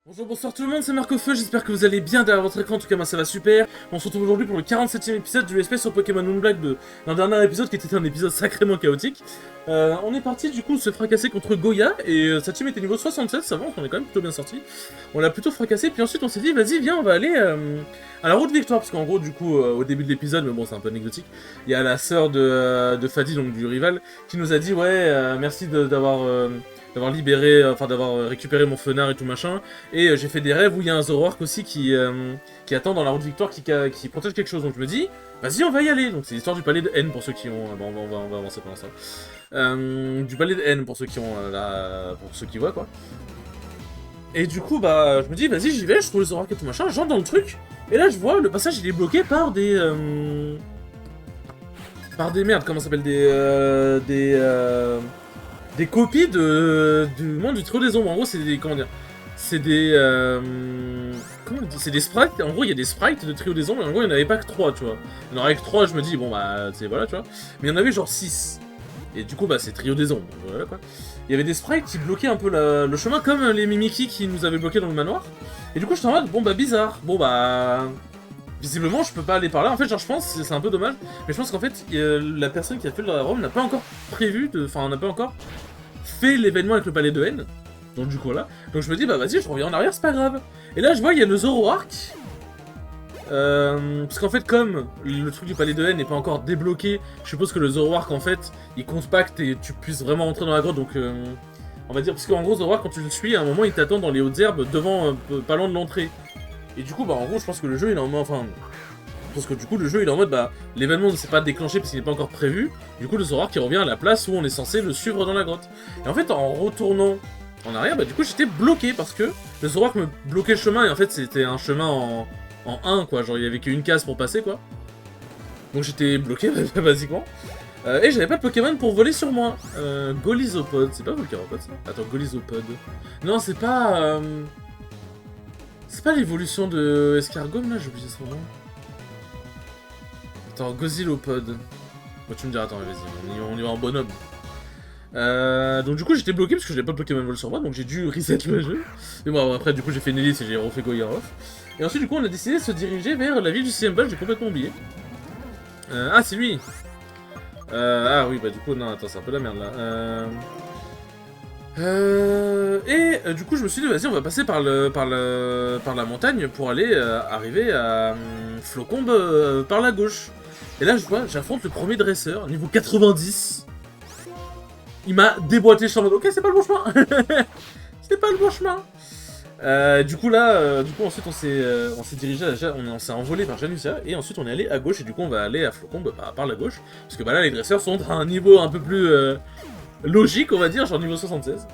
Bonjour, bonsoir tout le monde, c'est Marc-Feu, j'espère que vous allez bien derrière votre écran, en tout cas moi ça va super. On se retrouve aujourd'hui pour le 47e épisode du SP sur Pokémon Moonblack d'un dernier épisode qui était un épisode sacrément chaotique. On est parti du coup se fracasser contre Goya, et sa team était niveau 67, ça va, on est quand même plutôt bien sorti. On l'a plutôt fracassé, puis ensuite on s'est dit vas-y viens on va aller à la route victoire, parce qu'en gros du coup au début de l'épisode, mais bon c'est un peu anecdotique, il y a la sœur de Fadi, donc du rival, qui nous a dit ouais merci d'avoir libéré, enfin d'avoir récupéré mon fenard et tout machin, et j'ai fait des rêves où il y a un Zoroark aussi qui attend dans la route victoire, qui protège quelque chose, donc je me dis, vas-y on va y aller, donc c'est l'histoire du palais de haine pour ceux qui ont, bon, on va avancer pour l'instant, du palais de haine pour ceux qui ont, pour ceux qui voient quoi, et du coup bah je me dis vas-y j'y vais, je trouve le Zoroark et tout machin, j'entre dans le truc, et là je vois le passage il est bloqué par des merdes, comment ça s'appelle, des copies du monde du trio des ombres. En gros, c'est des. Comment dire? C'est des. Comment on dit? C'est des sprites. En gros, il y a des sprites de trio des ombres. Et en gros, il n'y en avait pas que 3, tu vois. Alors, avec 3, je me dis, bon, bah, c'est voilà, tu vois. Mais il y en avait genre 6. Et du coup, bah, c'est trio des ombres. Voilà, quoi. Il y avait des sprites qui bloquaient un peu le chemin, comme les Mimikyu qui nous avaient bloqués dans le manoir. Et du coup, j'étais en mode, bon, bah, bizarre. Bon, bah. Visiblement, je peux pas aller par là. En fait, genre, je pense, c'est un peu dommage. Mais je pense qu'en fait, la personne qui a fait le Rome n'a pas encore prévu Enfin, on n'a pas encore fait l'événement avec le palais de haine. Donc du coup là. Donc je me dis bah vas-y je reviens en arrière, c'est pas grave. Et là je vois il y a le Zoroark. Parce qu'en fait comme le truc du palais de haine n'est pas encore débloqué, je suppose que le Zoroark en fait il compacte et tu puisses vraiment entrer dans la grotte, donc on va dire, parce qu'en gros Zoroark quand tu le suis à un moment il t'attend dans les hautes herbes devant, pas loin de l'entrée. Et du coup bah en gros je pense que le jeu il est en mode, enfin parce que du coup le jeu il est en mode bah l'événement ne s'est pas déclenché parce qu'il n'est pas encore prévu. Du coup le Zoroark qui revient à la place où on est censé le suivre dans la grotte. Et en fait en retournant en arrière, bah du coup j'étais bloqué parce que le Zoroark me bloquait le chemin et en fait c'était un chemin en 1 quoi, genre il y avait qu'une case pour passer quoi. Donc j'étais bloqué basiquement. Et j'avais pas de Pokémon pour voler sur moi. Golisopod, c'est pas Volcaropod ça? Attends, Golisopod. Non c'est pas... C'est pas l'évolution de Escargome là, j'ai oublié son nom. Attends, Gozilopod. Bon, tu me diras, attends, vas-y, on y va en bonhomme. Donc du coup j'étais bloqué parce que j'avais pas de Pokémon Vol sur moi, donc j'ai dû reset le jeu. Mais bon après du coup j'ai fait une hélice et j'ai refait Goyarov. Et ensuite du coup on a décidé de se diriger vers la ville du Symbol, j'ai complètement oublié. Ah c'est lui. Ah oui bah du coup non attends c'est un peu la merde là. Du coup je me suis dit vas-y on va passer par la montagne pour aller arriver à Flocombe par la gauche. Et là je vois j'affronte le premier dresseur niveau 90. Il m'a déboîté, je suis en mode ok c'est pas le bon chemin. C'est pas le bon chemin. Du coup là, ensuite on s'est dirigé, on s'est envolé vers Janusia et ensuite on est allé à gauche et du coup on va aller à Flocombe par la gauche parce que bah là les dresseurs sont à un niveau un peu plus logique on va dire, genre niveau 76.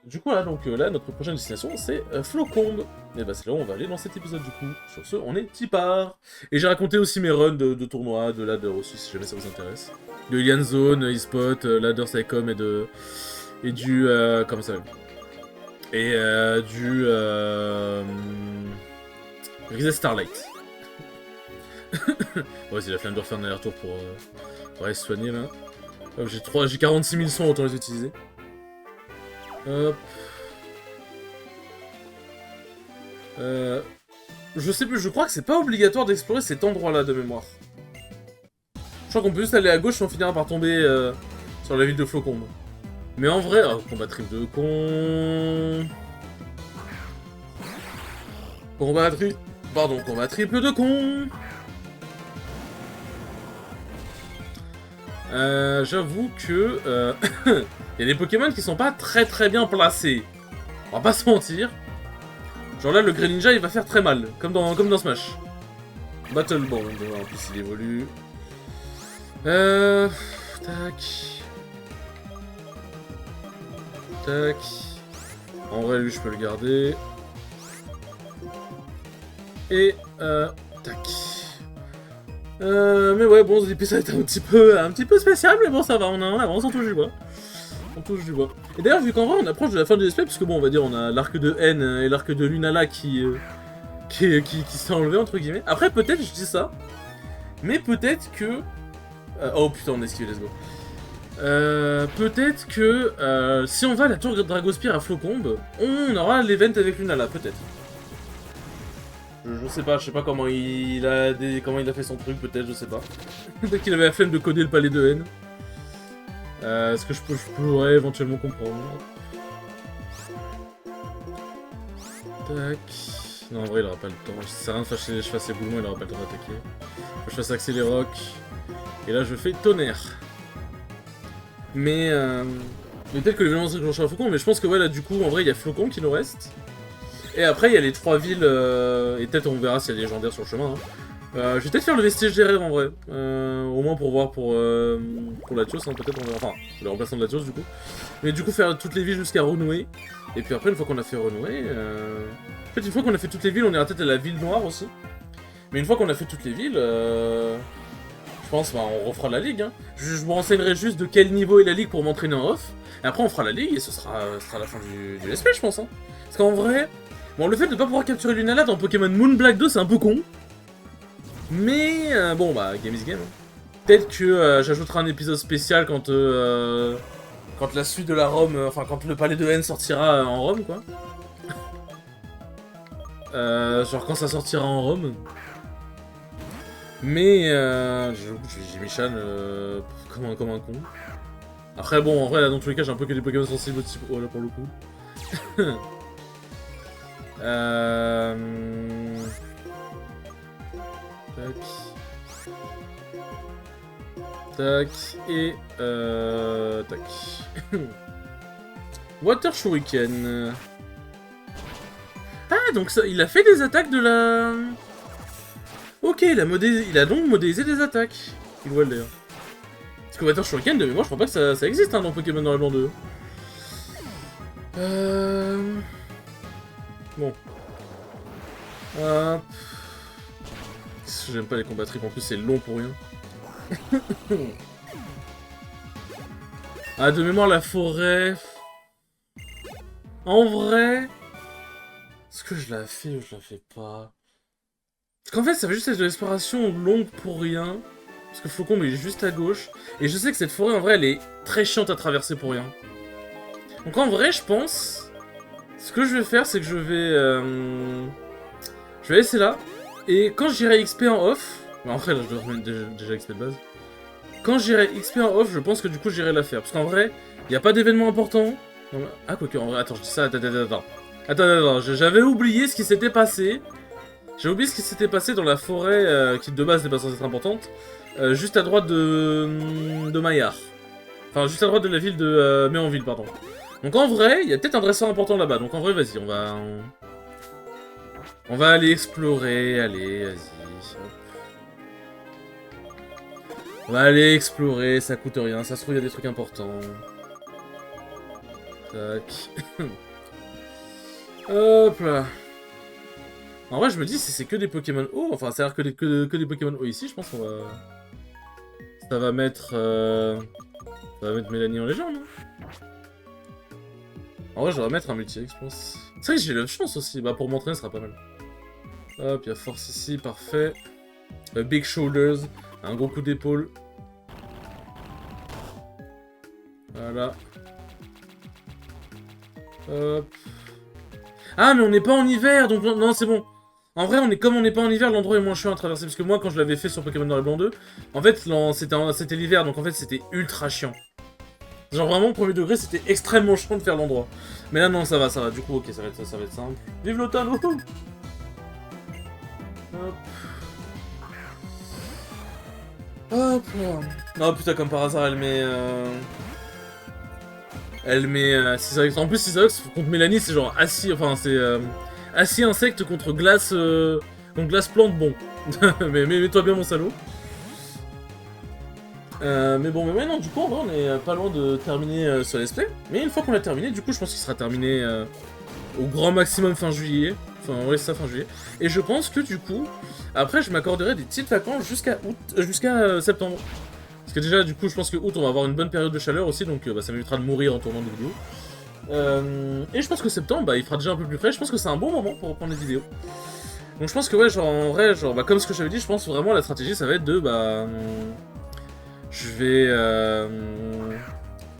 Du coup là donc là notre prochaine destination c'est Flocombe. Et bah c'est là où on va aller dans cet épisode du coup. Sur ce on est tipar. Et j'ai raconté aussi mes runs de tournois, de ladder aussi si jamais ça vous intéresse. De Ilian Zone, eSpot, ladder Psycom et du comment ça s'appelle. Et du Rise Starlight. Ouais c'est la flamme de refaire un aller-retour pour aller se soigner là. J'ai 46 000 soins, autant les utiliser. Hop. Je sais plus, je crois que c'est pas obligatoire d'explorer cet endroit-là de mémoire. Je crois qu'on peut juste aller à gauche et on finira par tomber sur la ville de Flocombe. Mais en vrai, oh, combat triple de con. Combat triple de con. J'avoue que il y a des Pokémon qui sont pas très bien placés. On va pas se mentir. Genre là, le Greninja il va faire très mal, comme dans Smash. Battle Bond, en plus il évolue. Tac. Tac. En vrai, lui je peux le garder. Et tac. Mais ouais, bon, l'épisode était un petit peu spécial, mais bon, ça va, on avance, on touche du bois. On touche du bois. Et d'ailleurs, vu qu'en vrai, on approche de la fin du SP, parce que bon, on va dire, on a l'arc de haine et l'arc de Lunala qui s'est enlevé, entre guillemets. Après, peut-être, je dis ça, mais peut-être que... oh putain, on a esquivé, let's go. Peut-être que si on va à la tour Dragospire à Flocombe, on aura l'event avec Lunala, peut-être. Je sais pas comment comment il a fait son truc, peut-être, je sais pas. Peut-être qu'il avait la flemme de coder le palais de haine. Est-ce que je pourrais éventuellement comprendre. Tac. Non, en vrai, il aura pas le temps. Ça sert à rien de faire je fasse éboulement, il aura pas le temps d'attaquer. Faut que je fasse accélérer roc. Et là, je fais tonnerre. Mais peut-être que les violences déclenchent à Flocon, mais je pense que ouais, là, du coup, en vrai, il y a Flocon qui nous reste. Et après, il y a les 3 villes, et peut-être on verra s'il y a des légendaires sur le chemin. Hein. Je vais peut-être faire le vestige des rêves en vrai. Au moins pour voir pour Latios, hein, peut-être. Enfin, le remplaçant de Latios du coup. Mais du coup, faire toutes les villes jusqu'à Renouer. Et puis après, une fois qu'on a fait Renouer. En fait, une fois qu'on a fait toutes les villes, on ira peut-être à la ville noire aussi. Mais une fois qu'on a fait toutes les villes, je pense bah, on refera la ligue. Hein. Je me renseignerai juste de quel niveau est la ligue pour m'entraîner en off. Et après, on fera la ligue et ce sera la fin du SP, je pense. Hein. Parce qu'en vrai. Bon, le fait de ne pas pouvoir capturer Lunala dans Pokémon Moon Black 2, c'est un peu con. Mais bon, bah, game is game. Hein. Peut-être que j'ajouterai un épisode spécial quand la suite de la Rome, enfin quand le palais de haine sortira en Rome, quoi. Genre quand ça sortira en Rome. Mais j'ai Michan comme un con. Après, bon, en vrai, là, dans tous les cas, j'ai un peu que des Pokémon sensibles type oh, là, pour le coup. Tac. Tac. Et tac. Water Shuriken. Ah, donc ça, il a fait des attaques de la... Ok, il a donc modélisé des attaques. Il voit d'ailleurs. Parce que Water Shuriken, de mémoire, je crois pas que ça existe hein, dans Pokémon Noir et Blanc 2. Bon. J'aime pas les combats triples, en plus c'est long pour rien. Ah, de mémoire, la forêt... En vrai... Est-ce que je la fais ou je la fais pas? Parce qu'en fait, ça va juste être de l'exploration longue pour rien. Parce que Flocon, il est juste à gauche. Et je sais que cette forêt, en vrai, elle est très chiante à traverser pour rien. Donc en vrai, je pense... Ce que je vais faire, c'est que je vais laisser là. Et quand j'irai XP en off... Bah, après, là, je dois remettre déjà XP de base. Quand j'irai XP en off, je pense que du coup, j'irai la faire. Parce qu'en vrai, il n'y a pas d'événement important. Ah, quoique, en vrai, attends, je dis ça, attends. J'avais oublié ce qui s'était passé. J'ai oublié ce qui s'était passé dans la forêt, qui de base n'est pas censée être importante. Juste à droite de Maillard. Enfin, juste à droite de la ville de Méanville, pardon. Donc en vrai, il y a peut-être un dresseur important là-bas. Donc en vrai, vas-y, on va aller explorer. Allez, vas-y. On va aller explorer, ça coûte rien. Ça se trouve, il y a des trucs importants. Tac. Hop là. En vrai, je me dis, si c'est que des Pokémon eau, enfin, ça a l'air que des Pokémon eau ici, je pense qu'on va... Ça va mettre... Ça va mettre Mélanie en légende, non? En vrai, je vais mettre un multi-X, je pense. C'est vrai que j'ai eu la chance aussi, bah pour m'entraîner, ce sera pas mal. Hop, il y a force ici, parfait. Big shoulders, un gros coup d'épaule. Voilà. Hop. Ah, mais on n'est pas en hiver, donc non, c'est bon. En vrai, comme on n'est pas en hiver, l'endroit est moins chiant à traverser. Parce que moi, quand je l'avais fait sur Pokémon Noir et Blanc 2, en fait, c'était l'hiver, donc en fait, c'était ultra chiant. Genre vraiment, premier degré, c'était extrêmement chiant de faire l'endroit. Mais là, non, ça va. Du coup, ok, ça va être simple. Vive l'automne, wouhou! Hop là. Oh putain, comme par hasard, elle met... Cisarex. En plus, Cisarex contre Mélanie, c'est genre assis... Enfin, c'est... assis insecte contre glace... contre glace plante, bon. mais mets-toi bien, mon salaud. Mais bon, mais non, du coup, en vrai, on est pas loin de terminer ce let's play. Mais une fois qu'on l'a terminé, du coup, je pense qu'il sera terminé au grand maximum fin juillet. Enfin, ouais, c'est ça, fin juillet. Et je pense que, du coup, après, je m'accorderai des petites vacances jusqu'à septembre. Parce que déjà, du coup, je pense que août, on va avoir une bonne période de chaleur aussi, donc bah, ça m'évitera de mourir en tournant des vidéos. Et je pense que septembre, bah, il fera déjà un peu plus frais. Je pense que c'est un bon moment pour reprendre les vidéos. Donc je pense que, ouais, genre, en vrai, genre, bah, comme ce que j'avais dit, je pense vraiment la stratégie, ça va être de, bah... je vais...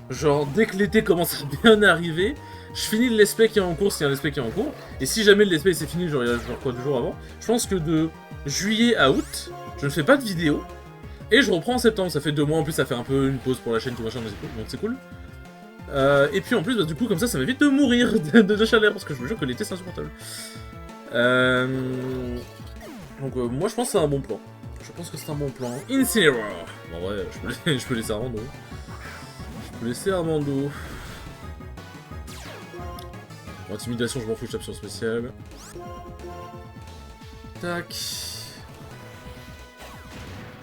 genre, dès que l'été commence à bien arriver, je finis le let's play qui est en cours, s'il y a un let's play qui est en cours. Et si jamais le let's play c'est fini, genre 2 jours avant, je pense que de juillet à août, je ne fais pas de vidéo. Et je reprends en septembre, ça fait 2 mois, en plus ça fait un peu une pause pour la chaîne, tout machin, donc c'est cool. Et puis en plus, bah, du coup, comme ça m'évite de mourir de chaleur, parce que je me jure que l'été c'est insupportable. Donc moi je pense que c'est un bon plan. Je pense que c'est un bon plan. Incineroar. Bon ouais, je peux laisser Armando. Je peux laisser Armando. Bon, intimidation, je m'en fous, je tape sur spécial. Tac.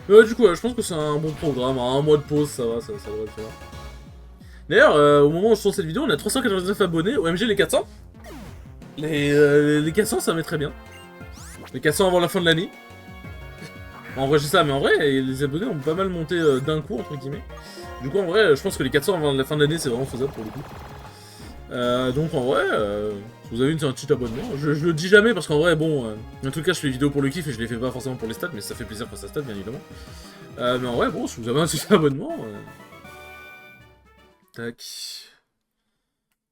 Du coup, je pense que c'est un bon programme. À 1 mois de pause, ça va, ça devrait le faire. D'ailleurs, au moment où je tourne cette vidéo, on a 399 abonnés. OMG, les 400. Les 400, ça met très bien. Les 400 avant la fin de l'année. En vrai, j'ai ça, mais en vrai, les abonnés ont pas mal monté d'un coup, entre guillemets. Du coup, en vrai, je pense que les 400 avant la fin de l'année, c'est vraiment faisable pour le coup. Donc, en vrai, si vous avez un petit abonnement, je le dis jamais parce qu'en vrai, bon, en tout cas, je fais des vidéos pour le kiff et je les fais pas forcément pour les stats, mais ça fait plaisir quand ça stat, bien évidemment. Mais en vrai, bon, si vous avez un petit abonnement... Tac.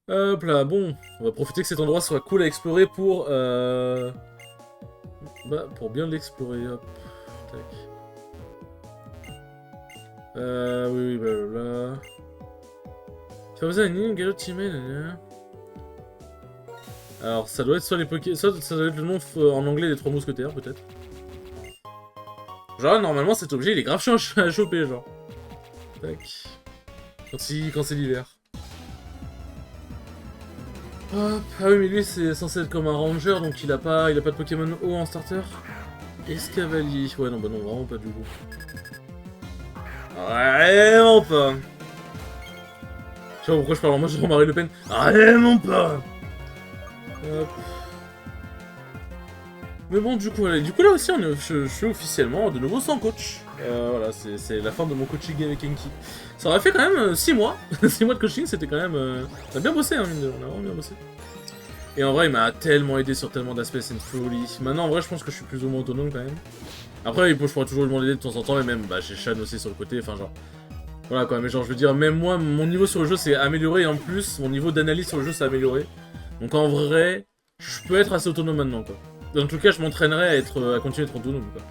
Hop là, bon, on va profiter que cet endroit soit cool à explorer pour bien l'explorer, hop, tac. Oui, blablabla. Ça faisait un nid, galop timé, alors, ça doit être soit les Poké... soit ça doit être le nom en anglais des 3 mousquetaires, peut-être. Genre, normalement, cet objet, il est grave chiant à choper, genre. Tac. Quand c'est l'hiver. Hop. Ah oui, mais lui, c'est censé être comme un ranger, donc il a pas de Pokémon haut en starter. Escavalier. Ouais, non, bah non, vraiment pas du coup. Vraiment pas. Je sais pas pourquoi je parle en moi, je Marie Le Pen. Vraiment pas. Hop. Mais bon, du coup là aussi, je suis officiellement de nouveau sans coach. Voilà, c'est la fin de mon coaching avec Enki. Ça aurait fait quand même 6 mois. 6 mois de coaching, c'était quand même... On a bien bossé, hein, mine de rien, on a vraiment bien bossé. Et en vrai, il m'a tellement aidé sur tellement d'aspects, c'est une folie. Maintenant, en vrai, je pense que je suis plus ou moins autonome quand même. Après, je pourrais toujours lui demander de temps en temps, et même, bah, j'ai Shan aussi sur le côté, enfin, genre... Voilà, quoi, mais genre, je veux dire, même moi, mon niveau sur le jeu s'est amélioré, et en plus, mon niveau d'analyse sur le jeu s'est amélioré. Donc en vrai, je peux être assez autonome maintenant, quoi. En tout cas, je m'entraînerai à continuer d'être autonome, quoi.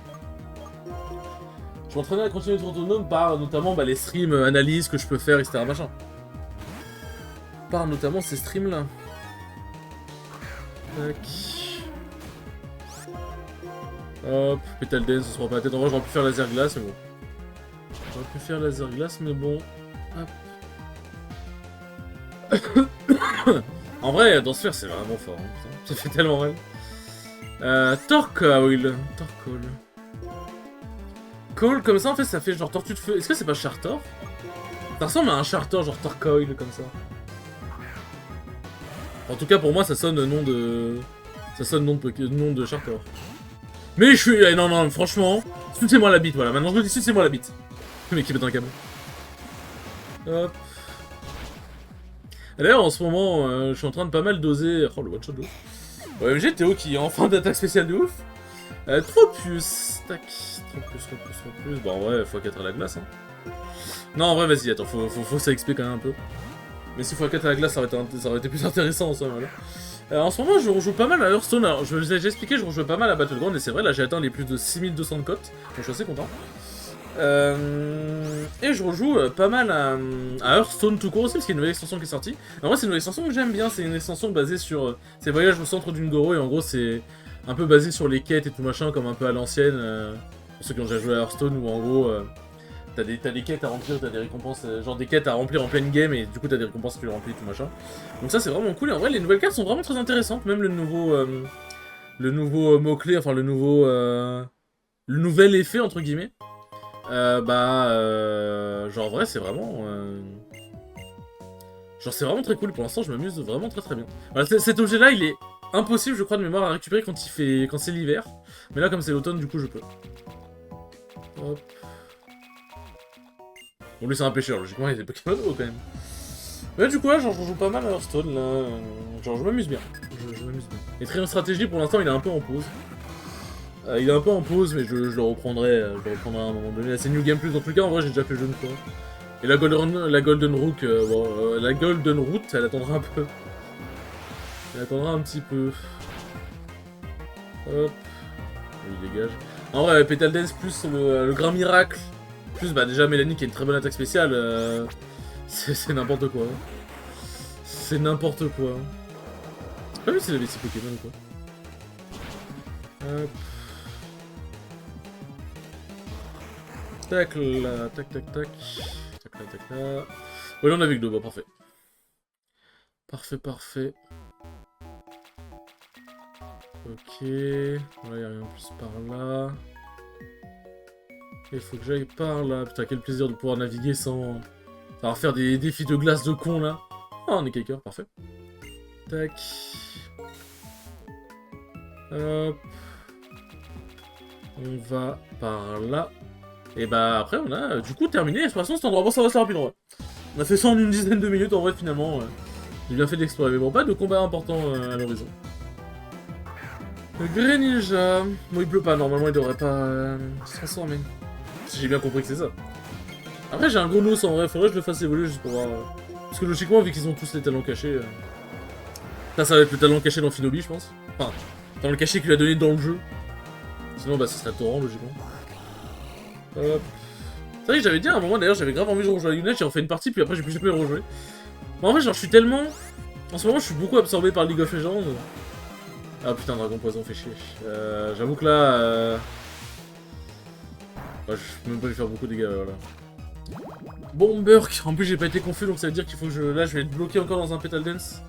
Je m'entraînerai à continuer d'être autonome par, notamment, bah, les streams, analyses que je peux faire, etc., machin. Par, notamment, ces streams-là. Tac. Hop, Petal Dance, ce sera pas la tête. En vrai, j'aurais pu faire laser glace, mais bon. J'aurais pu faire laser glace, mais bon. Hop. En vrai, dans ce faire, c'est vraiment fort. Hein, putain. Ça fait tellement mal. Torkoal. Torkoal. Coal, comme ça, en fait, ça fait genre tortue de feu. Est-ce que c'est pas Chartor? Ça ressemble à un Chartor, genre Torkoal, comme ça. En tout cas, pour moi, ça sonne nom de... Ça sonne nom de Chartor. Mais je suis... non, non, franchement, sucez-moi la bite, voilà. Maintenant, je vous dis, sucez-moi la bite. Le mec qui met un câble. Hop. D'ailleurs, en ce moment, je suis en train de pas mal doser... Oh, le one-shot de ouf. OMG, Théo qui est en fin d'attaque spéciale de ouf. Tropius. Tac. Tropius. Bon, ouais, x4 à la glace, hein. Non, en vrai, vas-y, attends, faut ça XP quand même un peu. Mais si x4 à la glace, ça aurait été plus intéressant en somme, voilà. En ce moment, je rejoue pas mal à Hearthstone. Alors, je vous ai déjà expliqué, je rejoue pas mal à Battleground, et c'est vrai, là, j'ai atteint les plus de 6200 cotes. Donc, je suis assez content. Et je rejoue pas mal à Hearthstone tout court aussi, parce qu'il y a une nouvelle extension qui est sortie. En vrai, c'est une nouvelle extension que j'aime bien, c'est une extension basée sur ces voyages au centre d'une Goro, et en gros, c'est un peu basé sur les quêtes et tout machin, comme un peu à l'ancienne, pour ceux qui ont déjà joué à Hearthstone, où en gros, t'as des quêtes à remplir, t'as des récompenses, genre des quêtes à remplir en pleine game, et du coup, t'as des récompenses que tu remplis, tout machin. Donc ça, c'est vraiment cool, et en vrai, les nouvelles cartes sont vraiment très intéressantes, même le nouveau mot-clé, enfin, le nouvel effet, entre guillemets. Genre en vrai c'est vraiment genre c'est vraiment très cool, pour l'instant je m'amuse vraiment très très bien. Voilà, cet objet là il est impossible je crois de mémoire à récupérer quand c'est l'hiver. Mais là comme c'est l'automne du coup je peux. Hop. Bon lui c'est un pêcheur, logiquement il y a des Pokémon quand même. Mais du coup là genre je joue pas mal à Hearthstone là. Genre je m'amuse bien. Je m'amuse bien. Et Triumph Stratégie pour l'instant il est un peu en pause. Il est un peu en pause, mais je le reprendrai à un moment donné. C'est New Game Plus dans tout cas, en vrai j'ai déjà fait le jeu une fois. Et la Golden Rook, la Golden Route, elle attendra un peu. Elle attendra un petit peu. Hop. Il dégage. En vrai, Petal Dance plus le Grand Miracle, plus bah déjà Mélanie qui a une très bonne attaque spéciale, c'est n'importe quoi. C'est n'importe quoi. J'ai pas vu si j'avais 6 Pokémon ou quoi. Hop. Tac là, tac tac tac. Tac là, tac là. Ouais, là on a vu que 2, bah parfait. Parfait. Ok. Là y'a rien de plus par là. Il faut que j'aille par là. Putain, quel plaisir de pouvoir naviguer sans... Ça va faire des défis de glace de con là. Ah, on est quelqu'un, parfait. Tac. Hop. On va par là. Et bah après on a du coup terminé l'exploration de cet endroit. Bon ça va assez rapide en vrai. On a fait ça en une dizaine de minutes en vrai finalement. J'ai bien fait d'explorer. Mais bon, pas de combat important à l'horizon. Le Greninja. Bon il pleut pas, normalement il devrait pas se transformer. Si j'ai bien compris que c'est ça. Après j'ai un gros os en vrai, faudrait que je le fasse évoluer juste pour voir... Parce que logiquement vu qu'ils ont tous les talents cachés... Ça va être le talent caché dans Shinobi je pense. Enfin, le talent caché qu'il lui a donné dans le jeu. Sinon bah ce serait Torrent logiquement. Hop. C'est vrai que j'avais dit à un moment d'ailleurs, j'avais grave envie de rejouer à Unite, j'ai refait une partie puis après j'ai plus jamais rejoué. Mais en vrai genre je suis tellement... En ce moment je suis beaucoup absorbé par League of Legends. Ah putain, Dragon Poison fait chier. J'avoue que là... Bah, je peux même pas lui faire beaucoup de dégâts, voilà. Bon, Burk, en plus j'ai pas été confus donc ça veut dire qu'il faut que je... Là je vais être bloqué encore dans un Petal Dance.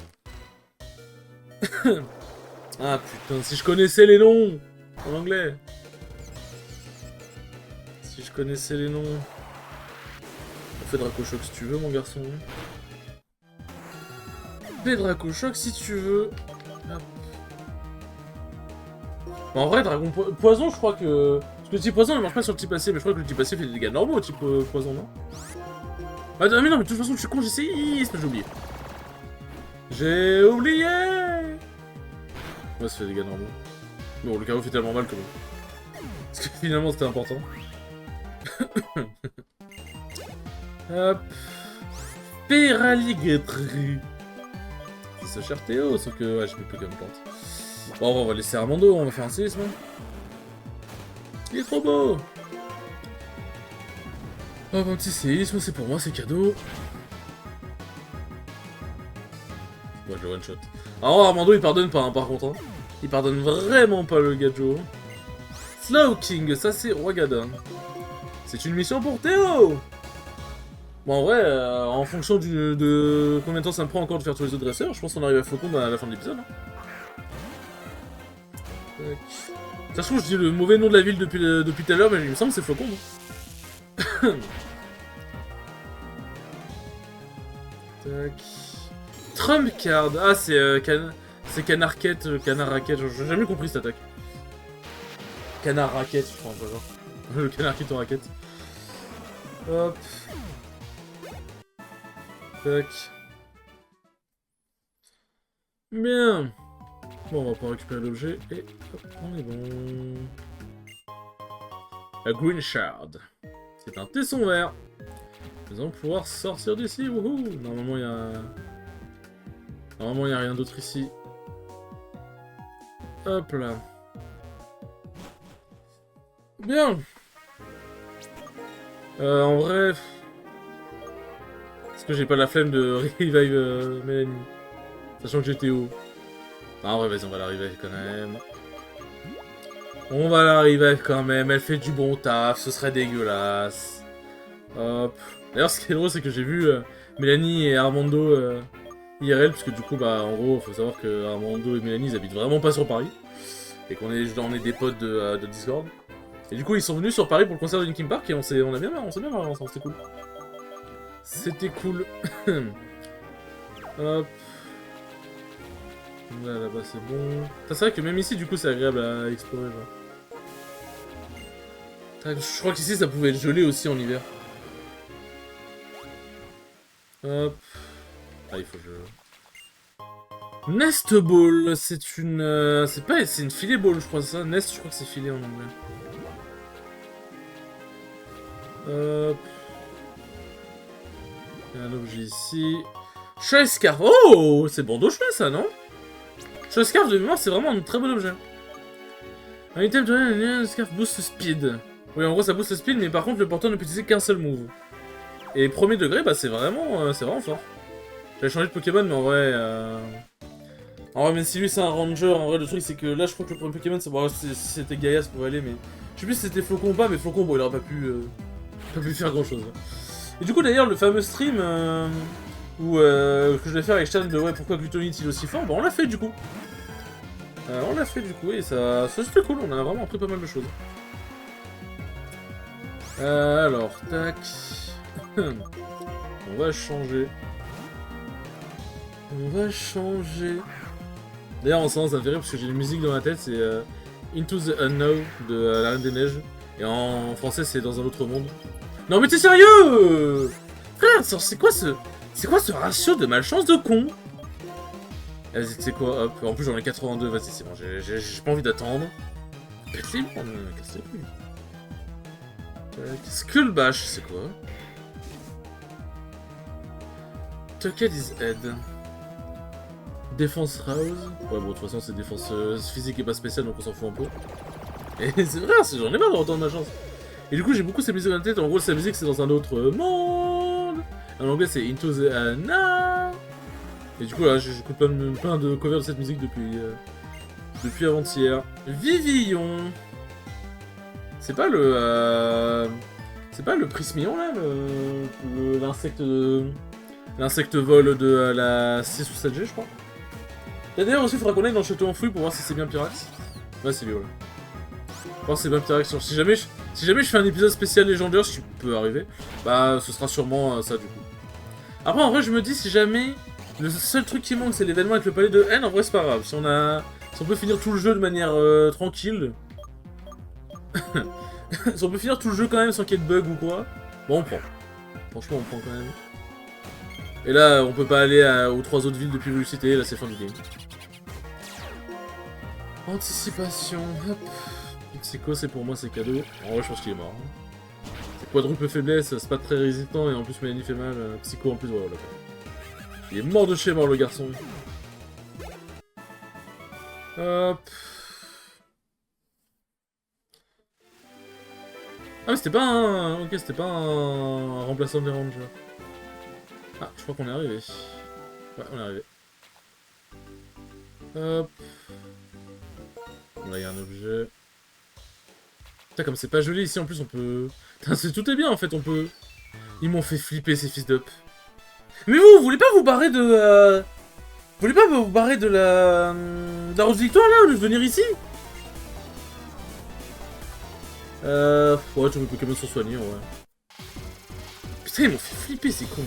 Ah putain, si je connaissais les noms en anglais. Si je connaissais les noms. On fait Draco Choc si tu veux, mon garçon. Fais Draco Choc si tu veux. Hop. En vrai, Dragon Poison, je crois que... Parce que le type Poison, il marche pas sur le type AC, mais je crois que le type AC fait des dégâts normaux au type Poison, non? Ah mais non, mais de toute façon, je suis con, j'ai séisme, j'ai oublié. J'ai oublié. Ouais, ça fait des dégâts normaux. Bon, le carreau fait tellement mal que bon. Parce que finalement, c'était important. Hop. Péraligatri. C'est ce cher Théo, sauf que ouais, je peux plus comme plante. Bon, on va laisser Armando, on va faire un séisme. Il est trop beau. Oh, un petit séisme, c'est pour moi, c'est cadeau. Ouais, je le one shot. Alors Armando, il pardonne pas, hein, par contre. Hein. Il pardonne vraiment pas le Gajo. Slow King, ça c'est Wagada. C'est une mission pour Théo. Bon, en vrai, en fonction de combien de temps ça me prend encore de faire tous les autres dresseurs, je pense qu'on arrive à Flocon à la fin de l'épisode. Hein. Ça se trouve, je dis le mauvais nom de la ville depuis tout à l'heure, mais il me semble que c'est Flocon. Hein. Tac. Trump Card. Ah, c'est Canard Raquette, Canard Raquette. J'ai jamais compris cette attaque. Canard Raquette, je crois, genre. Le canard qui te raquette. Hop. Tac. Bien. Bon, on va pouvoir récupérer l'objet et hop, on est bon. La Green Shard. C'est un tesson vert. Nous allons pouvoir sortir d'ici. Wouhou. Normalement, il y a... Normalement, il n'y a rien d'autre ici. Hop là. Bien. En vrai... Est-ce que j'ai pas la flemme de revive Mélanie? Sachant que j'étais haut. Ah, en vrai, vas-y, on va la revive quand même. On va la revive quand même. Elle fait du bon taf. Ce serait dégueulasse. Hop. D'ailleurs, ce qui est drôle, c'est que j'ai vu Mélanie et Armando IRL, parce que du coup, bah, en gros, faut savoir que Armando et Mélanie, ils habitent vraiment pas sur Paris. Et qu'on est des potes de Discord. Et du coup, ils sont venus sur Paris pour le concert de Linkin Park et on a bien marré ensemble, c'était cool. C'était cool. Hop. Là-bas, c'est bon. C'est vrai que même ici, du coup, c'est agréable à explorer, genre. Je crois qu'ici, ça pouvait être gelé aussi en hiver. Hop. Ah, il faut que je... Nest Ball, c'est une... c'est pas... C'est une filet ball, je crois, ça. Nest, je crois que c'est filet en anglais. Hop. Il y a un objet ici. Chat escarpe. Oh, c'est Bandeau-Chemin, ça, non? Chat escarpe, de mémoire, c'est vraiment un très bon objet. Un item de escarpe boost speed. Oui, en gros, ça booste le speed, mais par contre, le porteur ne peut utiliser qu'un seul move. Et premier degré, bah, c'est vraiment fort. J'avais changé de Pokémon, mais en vrai... En vrai, même si lui, c'est un ranger, en vrai, le truc, c'est que là, je crois que le premier Pokémon, si c'était Gaia, ça pouvait aller, mais... Je sais plus si c'était Flocon ou pas, mais Flocon, bon, il aurait pas pu faire grand-chose. Et du coup, d'ailleurs, le fameux stream que je vais faire avec Stan de ouais, pourquoi Glutonite il est aussi fort, bah on l'a fait du coup. Et ça c'était cool, on a vraiment appris pas mal de choses. Alors, tac. On va changer. D'ailleurs, en ce moment, ça me fait rire parce que j'ai une musique dans ma tête, c'est Into the Unknown de La Reine des Neiges. Et en français, c'est Dans un autre monde. Non mais t'es sérieux frère, c'est quoi ce ratio de malchance de con? Vas-y, c'est quoi? Hop, en plus j'en ai 82, vas-y, c'est bon, j'ai pas envie d'attendre. Pète-les, casse-les couilles. Skullbash, c'est quoi? Tucked is head. Défense Rouse. Ouais, bon, de toute façon, c'est défense physique et pas spéciale, donc on s'en fout un peu. Et c'est vrai, j'en ai marre de retourner ma chance. Et du coup, j'ai beaucoup cette musique dans la tête. En gros, sa musique, c'est dans un autre monde. En anglais, c'est Into the Unknown. Et du coup, là, j'écoute plein de covers de cette musique depuis avant-hier. Vivillon. C'est pas le Prismillon, là, l'insecte vol de la 6 ou 7G, je crois. Et d'ailleurs, aussi, il faudra qu'on aille dans le château en fruits pour voir si c'est bien Pyrax. Ouais, c'est lui, voilà. Pour voir si c'est bien Pyrax. Si jamais je fais un épisode spécial légendaire, ce qui peut arriver, bah, ce sera sûrement ça, du coup. Après, en vrai, je me dis, si jamais... Le seul truc qui manque, c'est l'événement avec le palais de haine, en vrai, c'est pas grave. Si on peut finir tout le jeu de manière tranquille... Si on peut finir tout le jeu quand même sans qu'il y ait de bug ou quoi, bon, on prend. Franchement, on prend quand même. Et là, on peut pas aller aux 3 autres villes depuis Velocité, là c'est fin du game. Anticipation, hop. Psycho, c'est pour moi, c'est cadeau. En vrai, je pense qu'il est mort. C'est quadruple faiblesse, c'est pas très résistant, et en plus Mélanie fait mal. Psycho en plus, voilà. Il est mort de chez mort, le garçon. Hop. Ah mais c'était pas un... Ok, c'était pas un remplaçant des rangers. Ah, je crois qu'on est arrivé. Ouais, on est arrivé. Hop. Là, il y a un objet. Putain, comme c'est pas joli ici, en plus, on peut... Putain, tout est bien, en fait, on peut... Ils m'ont fait flipper, ces fils d'up. Mais vous voulez pas vous barrer de... Vous voulez pas vous barrer de la... la Rose Victoire, là, au lieu de venir ici? Ouais, tous mes Pokémon sont soignés, en vrai. Putain, ils m'ont fait flipper, c'est con.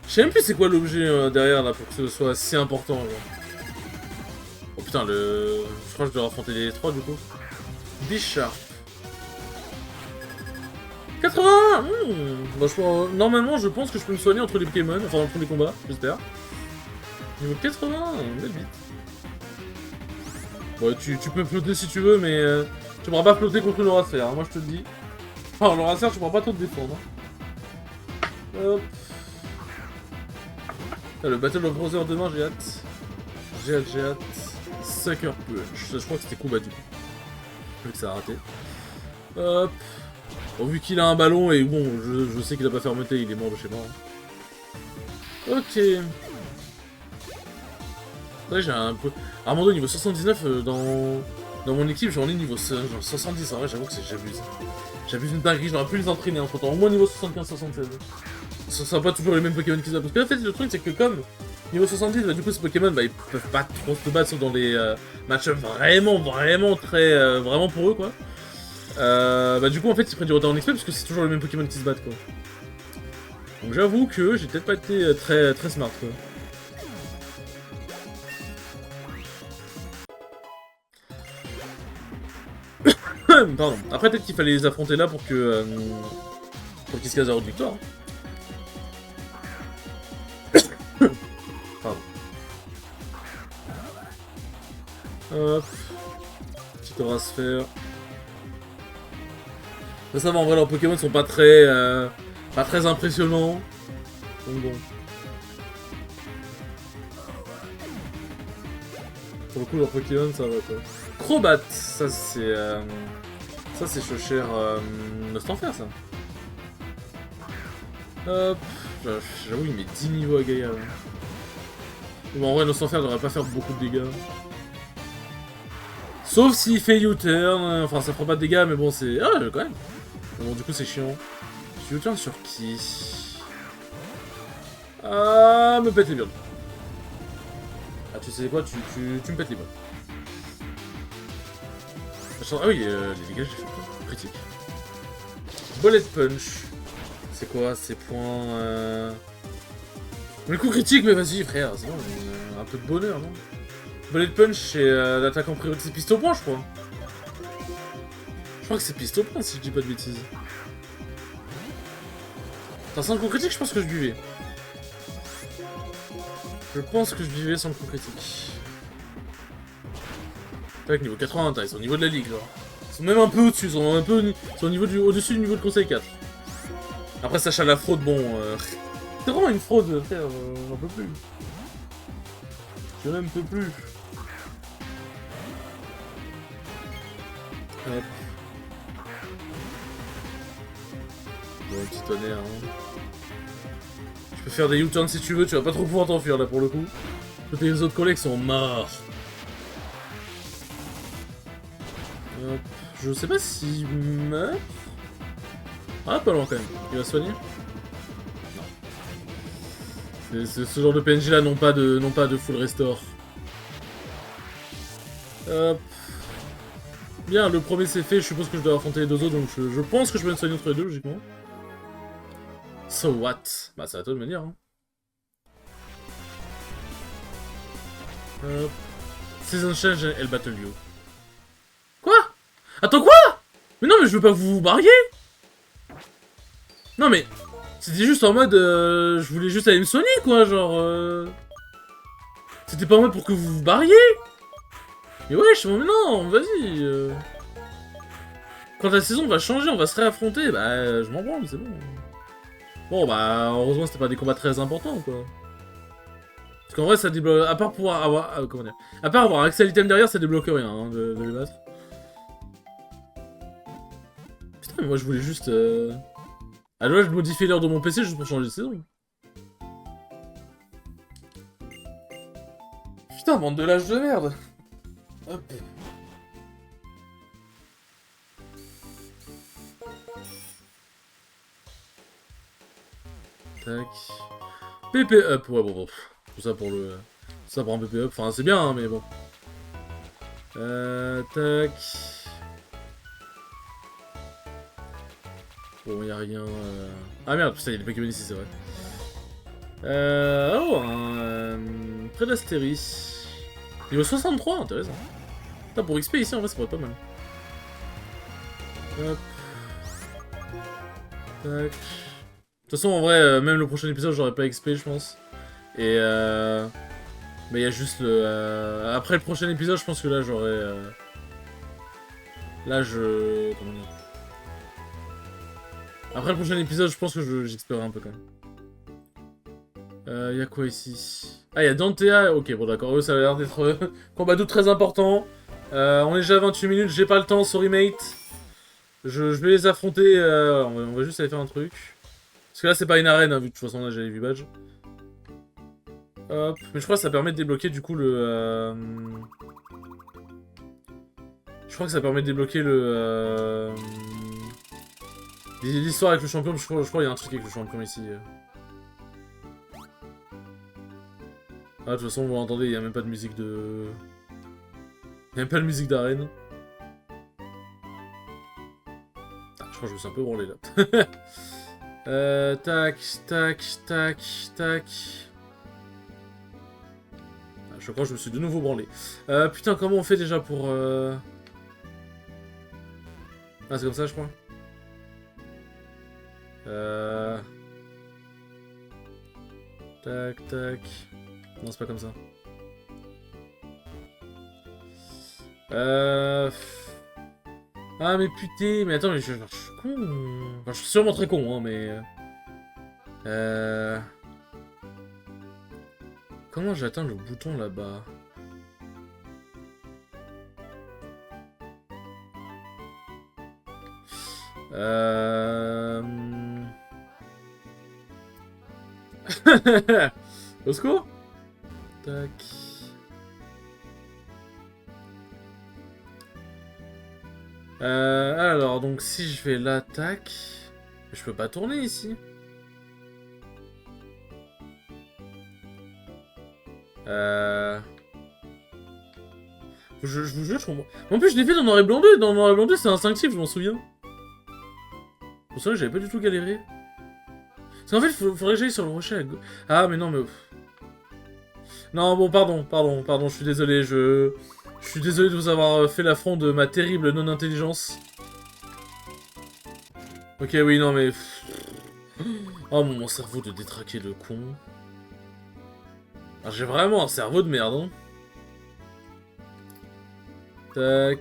Je sais même plus c'est quoi l'objet derrière, là, pour que ce soit si important, genre. Oh putain, je crois que je dois affronter les 3, du coup. Bisharp. 80. Bah, normalement, je pense que je peux me soigner entre les Pokémon, enfin, entre les combats, j'espère. Niveau 80, belle bite. Bon, tu peux flotter si tu veux, mais tu pourras pas flotter contre une Auracère, hein, moi je te le dis. Enfin, l'Auracère, tu pourras pas trop te défendre. Hein. Hop. Ah, le Battle of Brother demain, j'ai hâte. J'ai hâte. Sucker Punch. Je crois que c'était combat du coup. Vu que ça a raté. Hop. Bon, vu qu'il a un ballon et bon, je sais qu'il a pas fermeté, il est mort de chez moi. Hein. Ok. Ouais, j'ai un peu... Armando niveau 79 dans mon équipe, j'en ai niveau genre 70. En vrai, j'avoue que j'abuse. J'abuse une dinguerie, j'aurais pu les entraîner entre temps. Au moins niveau 75-76. Ce sera pas toujours les mêmes Pokémon qu'ils ont. Parce que en fait, le truc, c'est que comme niveau 70, bah, du coup, ces Pokémon, bah, ils peuvent pas trop se battre, sauf dans des match-ups vraiment très... vraiment pour eux, quoi. Bah, du coup, en fait, ils prennent du retard en XP parce que c'est toujours les mêmes Pokémon qui se battent, quoi. Donc j'avoue que j'ai peut-être pas été très smart, quoi. Pardon. Après, peut-être qu'il fallait les affronter là pour que... pour qu'ils se cassent la route de victoire. Pardon. Hop. Petit aura se faire. Ça va, en vrai, leurs Pokémon sont pas très impressionnants. Donc bon. Pour le coup, leurs Pokémon, ça va quoi. Crobat, ça c'est... Ça c'est Chocher Nostanfer, ça. Hop. J'avoue, il met 10 niveaux à Gaïa. Bon, en vrai, Nostanfer devrait pas faire beaucoup de dégâts. Sauf s'il fait U-turn, enfin ça fera pas de dégâts, mais bon, c'est... Ah, quand même. Bon, du coup, c'est chiant. U-turn sur qui? Ah, me pète les burnes. Ah, tu sais quoi, tu me pètes les burnes. Ah oui, les dégâts, j'ai fait quoi? Critique. Bullet Punch. C'est quoi ces points Le coup critique, mais vas-y, frère, c'est bon, un peu de bonheur, non? Bullet Punch, c'est l'attaque en priorité. C'est piste au point, je crois. Je crois que c'est piste au point, si je dis pas de bêtises. Sans le coup critique, je pense que je buvais. Je pense que je buvais sans le coup critique. Avec niveau 80, ils sont au niveau de la ligue, genre. Ils sont même un peu au-dessus, ils sont un peu au-dessus du niveau de conseil 4. Après, Sacha la fraude, bon... C'est vraiment une fraude, frère, j'en peux plus. Je n'en peux plus. Hop. Bon, un petit tonnerre, hein. Je peux faire des U-turns si tu veux, tu vas pas trop pouvoir t'enfuir, là, pour le coup. Les autres collègues sont morts. Hop. Je sais pas s'il meurt. Ah, pas loin, quand même. Il va se soigner? Non. Ce genre de PNJ là n'ont pas de full restore. Hop. Bien, le premier c'est fait, je suppose que je dois affronter les deux autres, donc je pense que je vais me soigner entre les deux, logiquement. So what? Bah c'est à toi de me dire, hein. Hop. Season Change et Battle You. Quoi? Attends, quoi? Mais non, mais je veux pas que vous vous barriez. Non mais... C'était juste en mode... je voulais juste aller me soigner, quoi, genre... C'était pas en mode pour que vous vous barriez. Mais wesh, mais non, vas-y. Quand la saison va changer, on va se réaffronter, bah je m'en branle, c'est bon. Bon bah heureusement c'était pas des combats très importants quoi. Parce qu'en vrai ça débloque, à part pouvoir avoir, comment dire, à part avoir accès à l'item derrière ça débloque rien hein, de les battre. Putain mais moi je voulais juste... Ah là je modifie l'heure de mon PC juste pour changer de saison. Putain bande de lâches de merde. Hop. Tac. PP up, ouais bon. Tout ça pour le... Tout ça pour un PP up, enfin c'est bien hein, mais bon. Tac. Bon y'a rien... Ah merde, putain y'a des Pokémon ici c'est vrai. Oh un... Prédastéris. Niveau 63, intéressant. Putain pour XP ici en vrai ça pourrait être pas mal. Hop. Tac. De toute façon, en vrai, même le prochain épisode, j'aurai pas XP, je pense. Et mais il y a juste le... Après le prochain épisode, je pense que là, j'aurai... Là, je... Comment dire? Après le prochain épisode, je pense que j'explorerai un peu, quand même. Y a quoi, ici? Ah, il y a Dantea. Ok, bon, d'accord. Eux, ça a l'air d'être... combat doute très important. On est déjà à 28 minutes, j'ai pas le temps, sorry, mate. Je vais les affronter. On va juste aller faire un truc. Parce que là, c'est pas une arène, hein, vu que de toute façon, là, j'ai les 8 badges. Hop. Mais je crois que ça permet de débloquer, du coup, le... Je crois que ça permet de débloquer le... L'histoire avec le champion, je crois qu'il y a un truc avec le champion ici. Ah, de toute façon, vous l'entendez, il n'y a même pas de musique de... Il n'y a même pas de musique d'arène. Ah, je crois que je me suis un peu branlé, là. Tac, tac, tac, tac... Je crois que je me suis de nouveau branlé. Putain, comment on fait déjà pour... Ah, c'est comme ça, je crois. Tac, tac... Non, c'est pas comme ça. Ah mais putain, mais attends, mais je suis con. Enfin, je suis sûrement très con, hein, mais... Comment j'atteins le bouton là-bas? Au secours? Tac. Alors, donc si je fais l'attaque... Je peux pas tourner ici. Je vous jure, je comprends. En plus, je l'ai fait dans Noir et Blanc 2. Dans Noir et Blanc 2, c'est instinctif, je m'en souviens. Pour ça, j'avais pas du tout galéré. Parce qu'en fait, faudrait que j'aille sur le rocher à gauche. Ah, mais non, mais... Non, bon, pardon, je suis désolé, je suis désolé de vous avoir fait l'affront de ma terrible non-intelligence. Ok, oui, non, mais... Oh, mon cerveau de détraqué de con. Alors, j'ai vraiment un cerveau de merde, hein. Tac.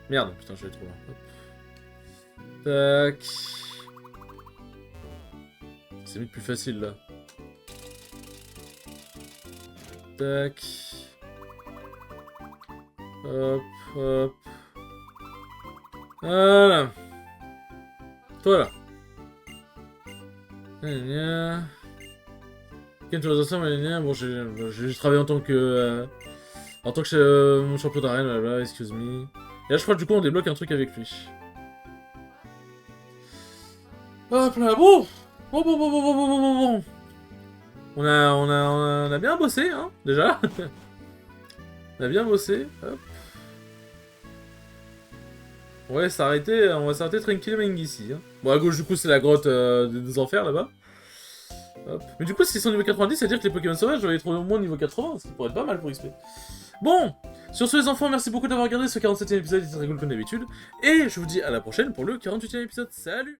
Merde, putain, je vais trop loin. Hop. Tac. C'est vite plus facile, là. Tac. Hop, hop. Voilà. Toi, là. Bon, j'ai travaillé en tant que... mon champion d'arène, blablabla, excuse me. Et là, je crois que du coup, on débloque un truc avec lui. Hop là, bon. On a bien bossé, hein, déjà. On a bien bossé, hop. On va s'arrêter tranquillement ici. Hein. Bon, à gauche, du coup, c'est la grotte des enfers, là-bas. Hop. Mais du coup, s'ils sont niveau 90, ça veut dire que les Pokémon sauvages doivent être au moins niveau 80, ce qui pourrait être pas mal pour XP. Bon, sur ce les enfants, merci beaucoup d'avoir regardé ce 47e épisode, il était très cool comme d'habitude. Et je vous dis à la prochaine pour le 48e épisode. Salut!